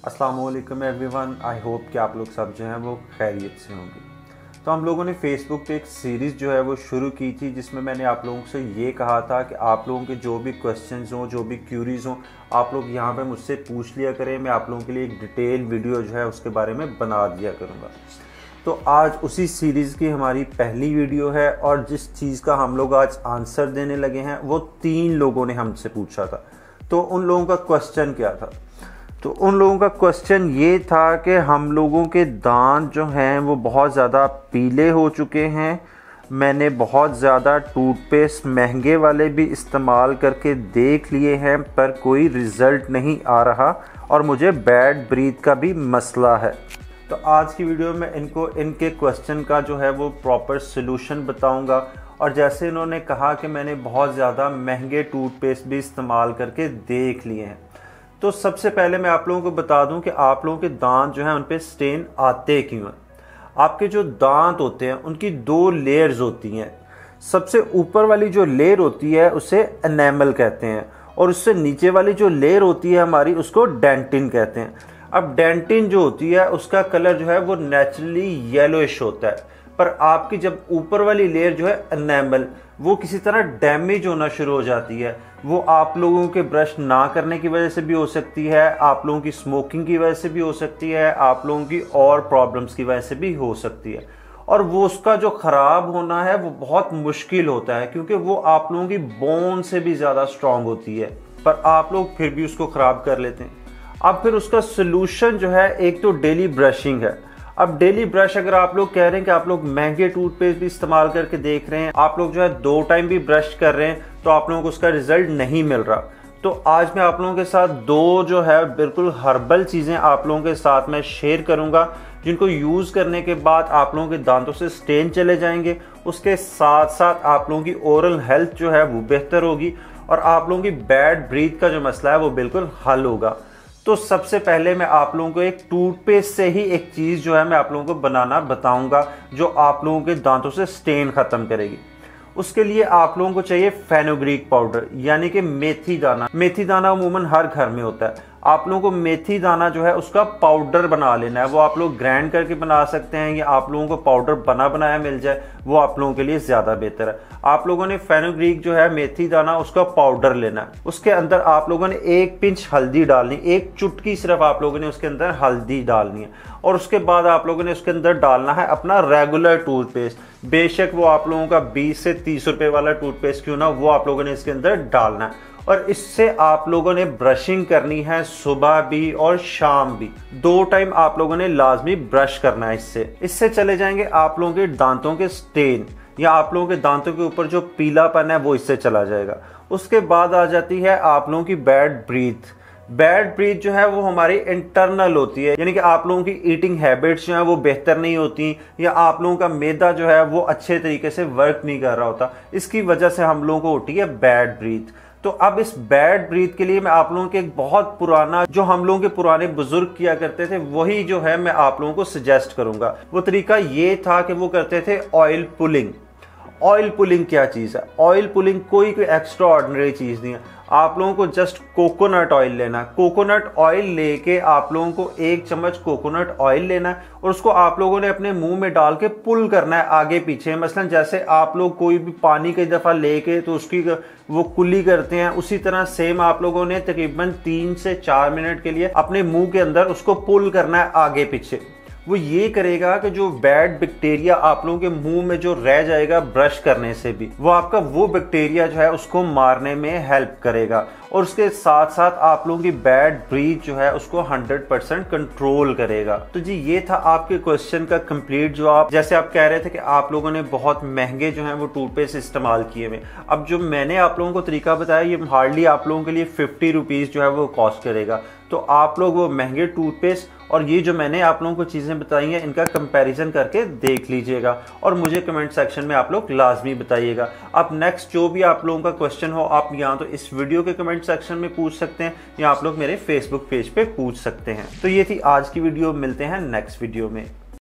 अस्सलाम वालेकुम everyone. I hope कि आप लोग सब जो हैं वो खैरियत से होंगे। तो हम लोगों ने फेसबुक पे एक सीरीज़ जो है वो शुरू की थी, जिसमें मैंने आप लोगों से ये कहा था कि आप लोगों के जो भी क्वेश्चंस हों, जो भी क्यूरीज़ हों, आप लोग यहाँ पे मुझसे पूछ लिया करें। मैं आप लोगों के लिए एक डिटेल वीडियो जो है उसके बारे में बना दिया करूँगा। तो आज उसी सीरीज़ की हमारी पहली वीडियो है, और जिस चीज़ का हम लोग आज आंसर देने लगे हैं वो 3 लोगों ने हमसे पूछा था। तो उन लोगों का क्वेश्चन क्या था? तो उन लोगों का क्वेश्चन ये था कि हम लोगों के दांत जो हैं वो बहुत ज़्यादा पीले हो चुके हैं। मैंने बहुत ज़्यादा टूथपेस्ट महंगे वाले भी इस्तेमाल करके देख लिए हैं, पर कोई रिज़ल्ट नहीं आ रहा, और मुझे बैड ब्रीथ का भी मसला है। तो आज की वीडियो में इनको इनके क्वेश्चन का जो है वो प्रॉपर सलूशन बताऊंगा। और जैसे इन्होंने कहा कि मैंने बहुत ज़्यादा महंगे टूथपेस्ट भी इस्तेमाल करके देख लिए हैं, तो सबसे पहले मैं आप लोगों को बता दूं कि आप लोगों के दांत जो हैं उन पे स्टेन आते क्यों हैं। आपके जो दांत होते हैं उनकी 2 लेयर्स होती हैं। सबसे ऊपर वाली जो लेयर होती है उसे एनेमल कहते हैं, और उससे नीचे वाली जो लेयर होती है हमारी, उसको डेंटिन कहते हैं। अब डेंटिन जो होती है उसका कलर जो है वो नेचुरली येलोइश होता है, पर आपकी जब ऊपर वाली लेयर जो है एनेमल, वो किसी तरह डैमेज होना शुरू हो जाती है। वो आप लोगों के ब्रश ना करने की वजह से भी हो सकती है, आप लोगों की स्मोकिंग की वजह से भी हो सकती है, आप लोगों की और प्रॉब्लम्स की वजह से भी हो सकती है। और वो उसका जो ख़राब होना है वो बहुत मुश्किल होता है, क्योंकि वो आप लोगों की बोन से भी ज़्यादा स्ट्रांग होती है, पर आप लोग फिर भी उसको ख़राब कर लेते हैं। अब फिर उसका सोल्यूशन जो है, एक तो डेली ब्रशिंग है। अब डेली ब्रश अगर आप लोग कह रहे हैं कि आप लोग महंगे टूथपेस्ट भी इस्तेमाल करके देख रहे हैं, आप लोग जो है 2 टाइम भी ब्रश कर रहे हैं, तो आप लोगों को उसका रिजल्ट नहीं मिल रहा। तो आज मैं आप लोगों के साथ 2 जो है बिल्कुल हर्बल चीज़ें आप लोगों के साथ मैं शेयर करूंगा, जिनको यूज़ करने के बाद आप लोगों के दांतों से स्टेन चले जाएंगे। उसके साथ साथ आप लोगों की ओरल हेल्थ जो है वो बेहतर होगी, और आप लोगों की बैड ब्रीथ का जो मसला है वो बिल्कुल हल होगा। तो सबसे पहले मैं आप लोगों को एक टूथपेस्ट से ही एक चीज़ जो है मैं आप लोगों को बनाना बताऊंगा, जो आप लोगों के दांतों से स्टेन ख़त्म करेगी। उसके लिए आप लोगों को चाहिए फेनुग्रीक पाउडर, यानी कि मेथी दाना। मेथी दाना अमूमन हर घर में होता है। आप लोगों को मेथी दाना जो है उसका पाउडर बना लेना है। वो आप लोग ग्राइंड करके बना सकते हैं, या आप लोगों को पाउडर बना बनाया मिल जाए, वो आप लोगों के लिए ज़्यादा बेहतर है। आप लोगों ने फेनुग्रीक जो है मेथी दाना, उसका पाउडर लेना है। उसके अंदर आप लोगों ने 1 पिंच हल्दी डालनी, 1 चुटकी सिर्फ आप लोगों ने उसके अंदर हल्दी डालनी है। और उसके बाद आप लोगों ने उसके अंदर डालना है अपना रेगुलर टूथपेस्ट। बेशक वो आप लोगों का 20 से 30 रुपए वाला टूथपेस्ट क्यों ना, वो आप लोगों ने इसके अंदर डालना है। और इससे आप लोगों ने ब्रशिंग करनी है, सुबह भी और शाम भी। 2 टाइम आप लोगों ने लाजमी ब्रश करना है। इससे चले जाएंगे आप लोगों के दांतों के स्टेन, या आप लोगों के दांतों के ऊपर जो पीलापन है वो इससे चला जाएगा। उसके बाद आ जाती है आप लोगों की बैड ब्रीथ। बैड ब्रीथ जो है वो हमारी इंटरनल होती है, यानी कि आप लोगों की ईटिंग हैबिट्स जो है वो बेहतर नहीं होती, या आप लोगों का मैदा जो है वो अच्छे तरीके से वर्क नहीं कर रहा होता। इसकी वजह से हम लोगों को होती है बैड ब्रीथ। तो अब इस बैड ब्रीथ के लिए मैं आप लोगों के एक बहुत पुराना, जो हम लोगों के पुराने बुजुर्ग किया करते थे, वही जो है मैं आप लोगों को सजेस्ट करूंगा। वो तरीका ये था कि वो करते थे ऑयल पुलिंग। ऑयल पुलिंग क्या चीज़ है? ऑयल पुलिंग कोई एक्स्ट्रा ऑर्डिनरी चीज़ नहीं है। आप लोगों को जस्ट कोकोनट ऑयल लेना है। कोकोनट ऑयल लेके आप लोगों को 1 चम्मच कोकोनट ऑयल लेना है, और उसको आप लोगों ने अपने मुंह में डाल के पुल करना है आगे पीछे। मसलन जैसे आप लोग कोई भी पानी कई दफ़ा लेके तो उसकी वो कुल्ली करते हैं, उसी तरह सेम आप लोगों ने तकरीबन 3 से 4 मिनट के लिए अपने मुंह के अंदर उसको पुल करना है आगे पीछे। वो ये करेगा कि जो बैड बैक्टीरिया आप लोगों के मुंह में जो रह जाएगा ब्रश करने से भी, वो आपका वो बैक्टीरिया जो है उसको मारने में हेल्प करेगा, और उसके साथ साथ आप लोगों की बैड ब्रीथ जो है उसको 100% कंट्रोल करेगा। तो जी ये था आपके क्वेश्चन का कंप्लीट जवाब। जैसे आप कह रहे थे कि आप लोगों ने बहुत महंगे जो है वो टूथपेस्ट इस्तेमाल किए हुए। अब जो मैंने आप लोगों को तरीका बताया, ये हार्डली आप लोगों के लिए 50 रुपीज़ जो है वो कॉस्ट करेगा। तो आप लोग वो महंगे टूथपेस्ट और ये जो मैंने आप लोगों को चीज़ें बताई हैं, इनका कंपैरिजन करके देख लीजिएगा, और मुझे कमेंट सेक्शन में आप लोग लाजमी बताइएगा। अब नेक्स्ट जो भी आप लोगों का क्वेश्चन हो, आप यहाँ तो इस वीडियो के कमेंट सेक्शन में पूछ सकते हैं, या आप लोग मेरे फेसबुक पेज पे पूछ सकते हैं। तो ये थी आज की वीडियो, मिलते हैं नेक्स्ट वीडियो में।